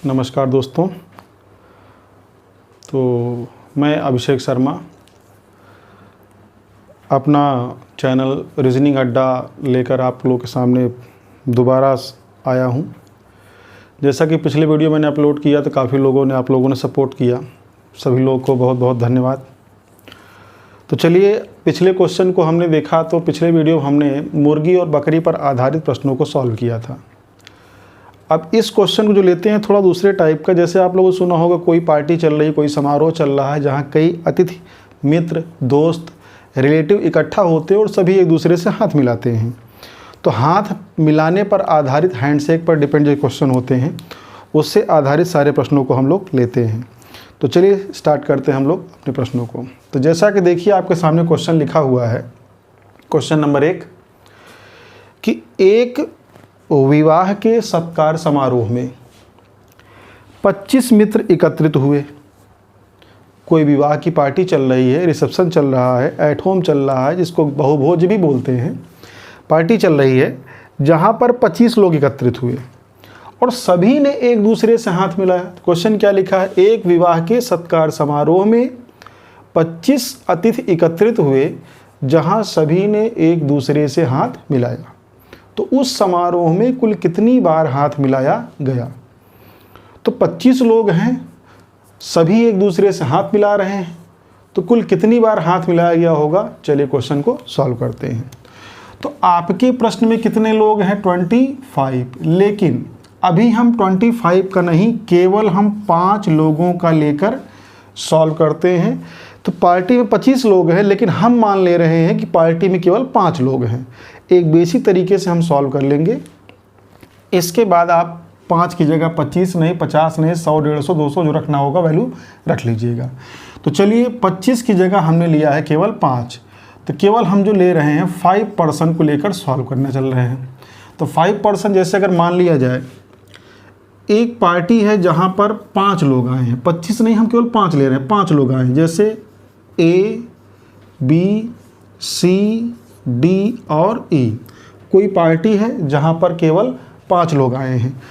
नमस्कार दोस्तों। तो मैं अभिषेक शर्मा अपना चैनल रीजनिंग अड्डा लेकर आप लोगों के सामने दोबारा आया हूं। जैसा कि पिछले वीडियो मैंने अपलोड किया तो काफ़ी लोगों ने आप लोगों ने सपोर्ट किया, सभी लोगों को बहुत बहुत धन्यवाद। तो चलिए, पिछले क्वेश्चन को हमने देखा तो पिछले वीडियो हमने मुर्गी और बकरी पर आधारित प्रश्नों को सॉल्व किया था। अब इस क्वेश्चन को जो लेते हैं थोड़ा दूसरे टाइप का। जैसे आप लोगों ने सुना होगा कोई पार्टी चल रही, कोई समारोह चल रहा है जहाँ कई अतिथि, मित्र, दोस्त, रिलेटिव इकट्ठा होते हैं और सभी एक दूसरे से हाथ मिलाते हैं। तो हाथ मिलाने पर आधारित हैंडशेक पर डिपेंड जो क्वेश्चन होते हैं उससे आधारित सारे प्रश्नों को हम लोग लेते हैं। तो चलिए स्टार्ट करते हैं हम लोग अपने प्रश्नों को। तो जैसा कि देखिए आपके सामने क्वेश्चन लिखा हुआ है, क्वेश्चन नंबर 1 कि एक विवाह के सत्कार समारोह में 25 मित्र एकत्रित हुए। कोई विवाह की पार्टी चल रही है, रिसेप्शन चल रहा है, एट होम चल रहा है, जिसको बहुभोज भी बोलते हैं। पार्टी चल रही है जहाँ पर 25 लोग एकत्रित हुए और सभी ने एक दूसरे से हाथ मिलाया। क्वेश्चन क्या लिखा है? एक विवाह के सत्कार समारोह में 25 अतिथि एकत्रित हुए जहाँ सभी ने एक दूसरे से हाथ मिलाया। तो उस समारोह में कुल कितनी बार हाथ मिलाया गया? तो 25 लोग हैं, सभी एक दूसरे से हाथ मिला रहे हैं, तो कुल कितनी बार हाथ मिलाया गया होगा? चलिए क्वेश्चन को सॉल्व करते हैं। तो आपके प्रश्न में कितने लोग हैं? 25। लेकिन अभी हम 25 का नहीं, केवल हम 5 लोगों का लेकर सॉल्व करते हैं। तो पार्टी में 25 लोग हैं लेकिन हम मान ले रहे हैं कि पार्टी में केवल 5 लोग हैं। एक बेसिक तरीके से हम सॉल्व कर लेंगे। इसके बाद आप 5 की जगह 25 नहीं, 50 नहीं, 100, 150, 200 जो रखना होगा वैल्यू रख लीजिएगा। तो चलिए 25 की जगह हमने लिया है केवल 5। तो केवल हम जो ले रहे हैं 5% को लेकर सॉल्व करने चल रहे हैं। तो 5% जैसे अगर मान लिया जाए एक पार्टी है जहाँ पर 5 लोग आए हैं, 25 नहीं, हम केवल 5 ले रहे हैं, 5 लोग आए हैं। जैसे A, B, C, D और E। कोई पार्टी है जहाँ पर केवल 5 लोग आए हैं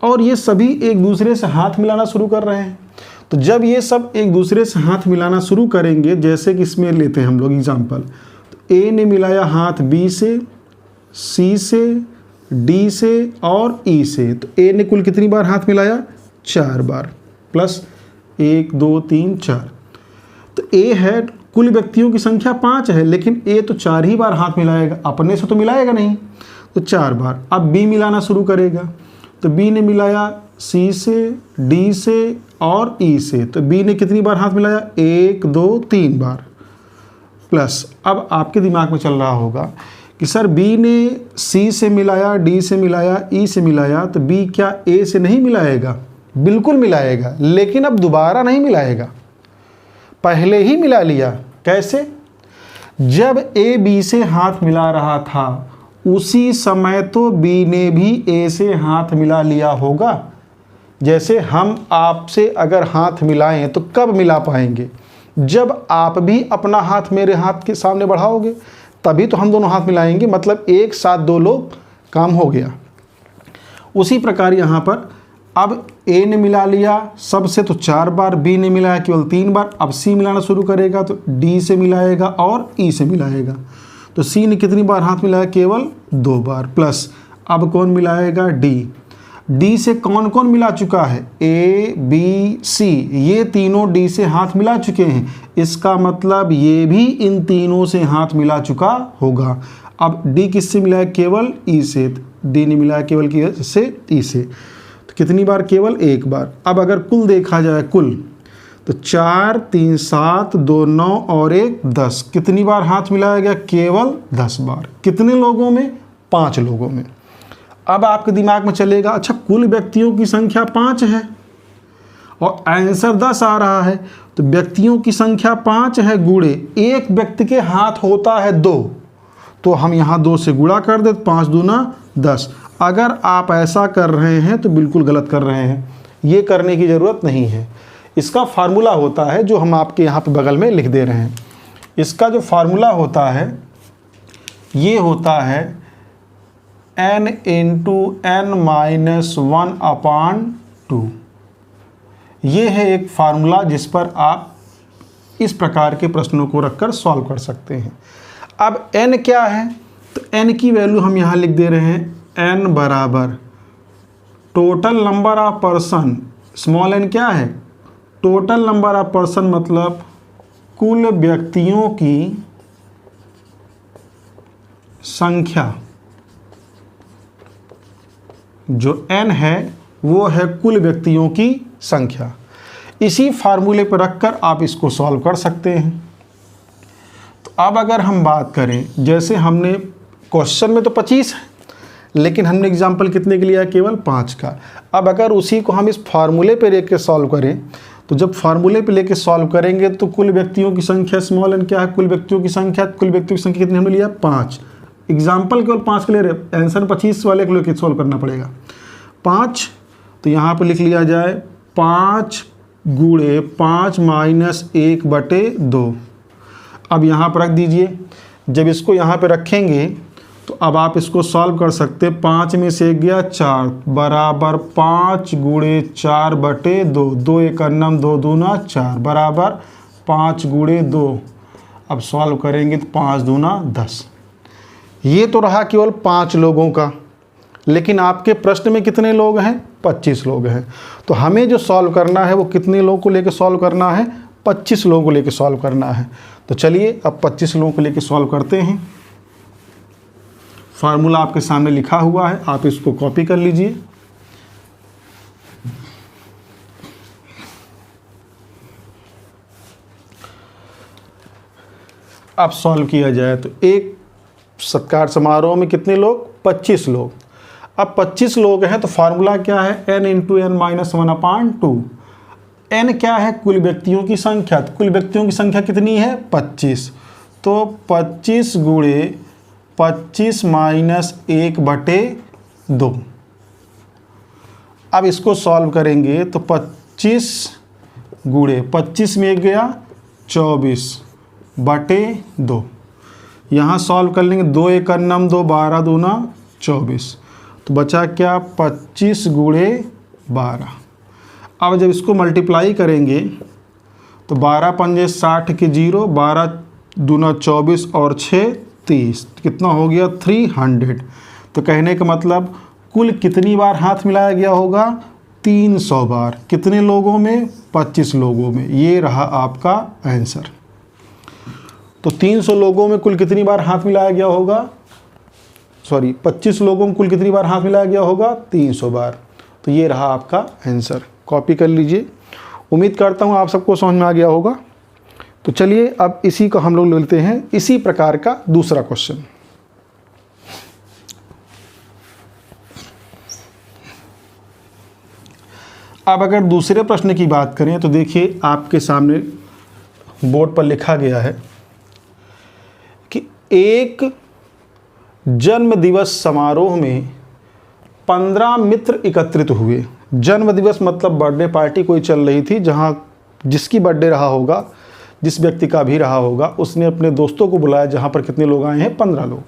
और ये सभी एक दूसरे से हाथ मिलाना शुरू कर रहे हैं। तो जब ये सब एक दूसरे से हाथ मिलाना शुरू करेंगे, जैसे कि इसमें लेते हैं हम लोग एग्जाम्पल, तो A ने मिलाया हाथ B से, C से, D से और E से। तो A ने कुल कितनी बार हाथ मिलाया? 4 बार, प्लस 1, 2, 3, 4। तो A है, कुल व्यक्तियों की संख्या 5 है लेकिन A तो 4 ही बार हाथ मिलाएगा, अपने से तो मिलाएगा नहीं, तो 4 बार। अब B मिलाना शुरू करेगा। तो B ने मिलाया C से, D से और E से। तो B ने कितनी बार हाथ मिलाया? 1, 2, 3 बार, प्लस अब आपके दिमाग में चल रहा होगा कि सर B ने C से मिलाया, D से मिलाया, E से मिलाया, तो B क्या A से नहीं मिलाएगा? बिल्कुल मिलाएगा, लेकिन अब दोबारा नहीं मिलाएगा, पहले ही मिला लिया। कैसे? जब A B से हाथ मिला रहा था उसी समय तो B ने भी A से हाथ मिला लिया होगा। जैसे हम आपसे अगर हाथ मिलाएं तो कब मिला पाएंगे? जब आप भी अपना हाथ मेरे हाथ के सामने बढ़ाओगे, तभी तो हम दोनों हाथ मिलाएंगे। मतलब एक साथ 2 लोग, काम हो गया। उसी प्रकार यहाँ पर अब A ने मिला लिया सबसे तो 4 बार, B ने मिलाया केवल 3 बार। अब C मिलाना शुरू करेगा तो D से मिलाएगा और E से मिलाएगा। तो C ने कितनी बार हाथ मिलाया? केवल 2 बार, प्लस अब कौन मिलाएगा? D। D से कौन कौन मिला चुका है? A, B, C, ये तीनों D से हाथ मिला चुके हैं। इसका मतलब ये भी इन तीनों से हाथ मिला चुका होगा। अब D किससे मिलाया? केवल E से। D ने मिलाया केवल किससे? E से। कितनी बार? केवल 1 बार। अब अगर कुल देखा जाए, कुल तो 4, 3, 7, 2, 9 और 1, 10। कितनी बार हाथ मिलाया गया? केवल 10 बार। कितने लोगों में? 5 लोगों में। अब आपके दिमाग में चलेगा, अच्छा कुल व्यक्तियों की संख्या 5 है और आंसर 10 आ रहा है, तो व्यक्तियों की संख्या 5 है गुणे एक व्यक्ति के हाथ होता है 2, तो हम यहाँ 2 से गुणा कर दे, 5 दूना 10। अगर आप ऐसा कर रहे हैं तो बिल्कुल गलत कर रहे हैं, ये करने की ज़रूरत नहीं है। इसका फार्मूला होता है जो हम आपके यहाँ पे बगल में लिख दे रहे हैं। इसका जो फार्मूला होता है ये होता है n × n - 1/2। ये है एक फार्मूला जिस पर आप इस प्रकार के प्रश्नों को रखकर सॉल्व कर सकते हैं। अब n क्या है, तो n की वैल्यू हम यहाँ लिख दे रहे हैं, n बराबर total number of person, small n क्या है, टोटल नंबर ऑफ पर्सन मतलब कुल व्यक्तियों की संख्या, जो n है वो है कुल व्यक्तियों की संख्या। इसी फार्मूले पर रखकर आप इसको सॉल्व कर सकते हैं। तो अब अगर हम बात करें, जैसे हमने क्वेश्चन में तो 25 है, लेकिन हमने एग्जाम्पल कितने के लिया, केवल 5 का। अब अगर उसी को हम इस फार्मूले पे लेके सॉल्व करें, तो जब फार्मूले पे लेके सॉल्व करेंगे तो कुल व्यक्तियों की संख्या स्मॉल n क्या है, कुल व्यक्तियों की संख्या कितनी हमने लिया, 5। एग्जाम्पल केवल 5 के ले रहे, आंसर 25 वाले को लेकर सॉल्व करना पड़ेगा। 5, तो यहाँ पे लिख लिया जाए 5 गुणे 5 माइनस 1/2। अब यहाँ पर रख दीजिए। जब इसको यहाँ पे रखेंगे तो अब आप इसको सॉल्व कर सकते, 5 में से 1 गया 4 बराबर 5 गुणे 4/2, 2 1 9 2 दूना 4 बराबर 5 गुणे 2। अब सॉल्व करेंगे तो 5 दूना 10। ये तो रहा केवल 5 लोगों का, लेकिन आपके प्रश्न में कितने लोग हैं, 25 लोग हैं। तो हमें जो सॉल्व करना है वो कितने लोगों को लेकर सॉल्व करना है, 25 लोगों को लेकर सॉल्व करना है। तो चलिए अब 25 लोगों को लेकर सॉल्व करते हैं। फार्मूला आपके सामने लिखा हुआ है, आप इसको कॉपी कर लीजिए। अब सॉल्व किया जाए तो एक सत्कार समारोह में कितने लोग, 25 लोग। अब 25 लोग हैं तो फार्मूला क्या है, n into n minus 1/2। n क्या है, कुल व्यक्तियों की संख्या। तो कुल व्यक्तियों की संख्या कितनी है, 25। तो 25 गुणे 25 माइनस 1/2। अब इसको सॉल्व करेंगे तो 25 गुणे 25 में 1 गया 24/2। यहाँ सॉल्व कर लेंगे, 2 1 9 2 12 दूना 24। तो बचा क्या, 25 गुणे 12। अब जब इसको मल्टीप्लाई करेंगे तो 12 पंजे 60 के 0, 12 दूना 24 और 6 30, कितना हो गया 300। तो कहने का मतलब कुल कितनी बार हाथ मिलाया गया होगा, 300 बार। कितने लोगों में, 25 लोगों में। ये रहा आपका आंसर। तो 300 लोगों में कुल कितनी बार हाथ मिलाया गया होगा, 25 लोगों में कुल कितनी बार हाथ मिलाया गया होगा, 300 बार। तो ये रहा आपका आंसर। कॉपी कर लीजिए। उम्मीद करता हूँ आप सबको समझ में आ गया होगा। तो चलिए अब इसी को हम लोग लेते हैं, इसी प्रकार का दूसरा क्वेश्चन। अब अगर दूसरे प्रश्न की बात करें तो देखिए आपके सामने बोर्ड पर लिखा गया है कि एक जन्म दिवस समारोह में 15 मित्र एकत्रित हुए। जन्म दिवस मतलब बर्थडे पार्टी कोई चल रही थी, जहाँ जिसकी बर्थडे रहा होगा, जिस व्यक्ति का भी रहा होगा, उसने अपने दोस्तों को बुलाया, जहाँ पर कितने लोग आए हैं, 15 लोग।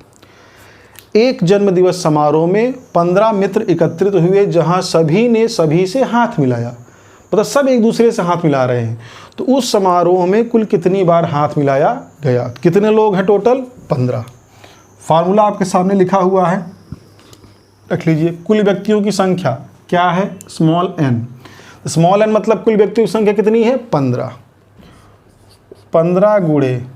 एक जन्म दिवस समारोह में 15 मित्र एकत्रित हुए, जहाँ सभी ने सभी से हाथ मिलाया, मतलब सब एक दूसरे से हाथ मिला रहे हैं। तो उस समारोह में कुल कितनी बार हाथ मिलाया गया, कितने लोग हैं टोटल, 15। फार्मूला आपके सामने लिखा हुआ है, रख लीजिए। कुल व्यक्तियों की संख्या क्या है, स्मॉल n। स्मॉल n मतलब कुल व्यक्तियों की संख्या कितनी है, 15। 15 गुणे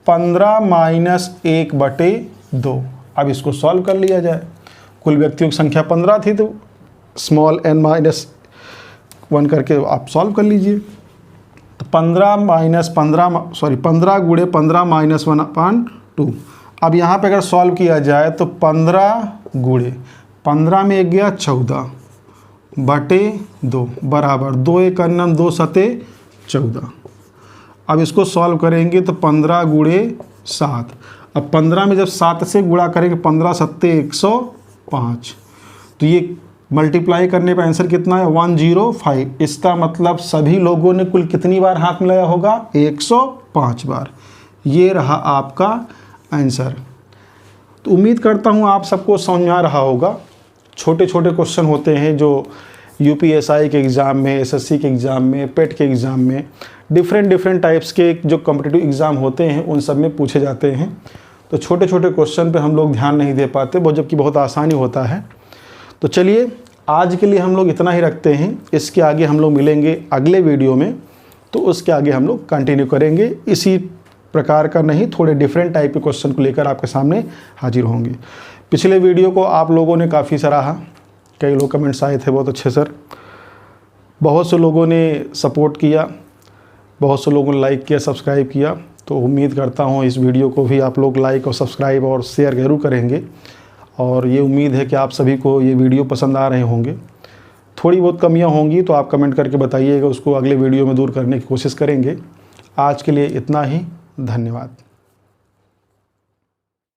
15 माइनस 1/2। अब इसको सॉल्व कर लिया जाए। कुल व्यक्तियों की संख्या 15 थी, तो स्मॉल n माइनस 1 करके आप सॉल्व कर लीजिए। तो 15 गुणे 15 माइनस 1/2। अब यहाँ पे अगर सॉल्व किया जाए तो 15 गुणे 15 में 1 गया 14/2 बराबर 2 1 9 2 7 14। अब इसको सॉल्व करेंगे तो 15 गुणे 7। अब 15 में जब 7 से गुणा करेंगे, 15 7 105। तो ये मल्टीप्लाई करने पर आंसर कितना है, 105। इसका मतलब सभी लोगों ने कुल कितनी बार हाथ मिलाया होगा, 105 बार। ये रहा आपका आंसर। तो उम्मीद करता हूँ आप सबको समझ में आ रहा होगा। छोटे छोटे क्वेश्चन होते हैं जो यूपीएसआई के एग्ज़ाम में, एसएससी के एग्ज़ाम में, पेट के एग्ज़ाम में, डिफरेंट टाइप्स के जो कॉम्पिटिटिव एग्ज़ाम होते हैं उन सब में पूछे जाते हैं। तो छोटे छोटे क्वेश्चन पे हम लोग ध्यान नहीं दे पाते, जबकि बहुत आसानी होता है। तो चलिए आज के लिए हम लोग इतना ही रखते हैं। इसके आगे हम लोग मिलेंगे अगले वीडियो में, तो उसके आगे हम लोग कंटिन्यू करेंगे। इसी प्रकार का नहीं, थोड़े डिफरेंट टाइप के क्वेश्चन को लेकर आपके सामने हाजिर होंगे। पिछले वीडियो को आप लोगों ने काफ़ी सराहा, कई लोग कमेंट्स आए थे बहुत अच्छे सर, बहुत से लोगों ने सपोर्ट किया, बहुत से लोगों ने लाइक किया, सब्सक्राइब किया। तो उम्मीद करता हूँ इस वीडियो को भी आप लोग लाइक और सब्सक्राइब और शेयर ज़रूर करेंगे, और ये उम्मीद है कि आप सभी को ये वीडियो पसंद आ रहे होंगे। थोड़ी बहुत कमियां होंगी तो आप कमेंट करके बताइएगा, उसको अगले वीडियो में दूर करने की कोशिश करेंगे। आज के लिए इतना ही, धन्यवाद।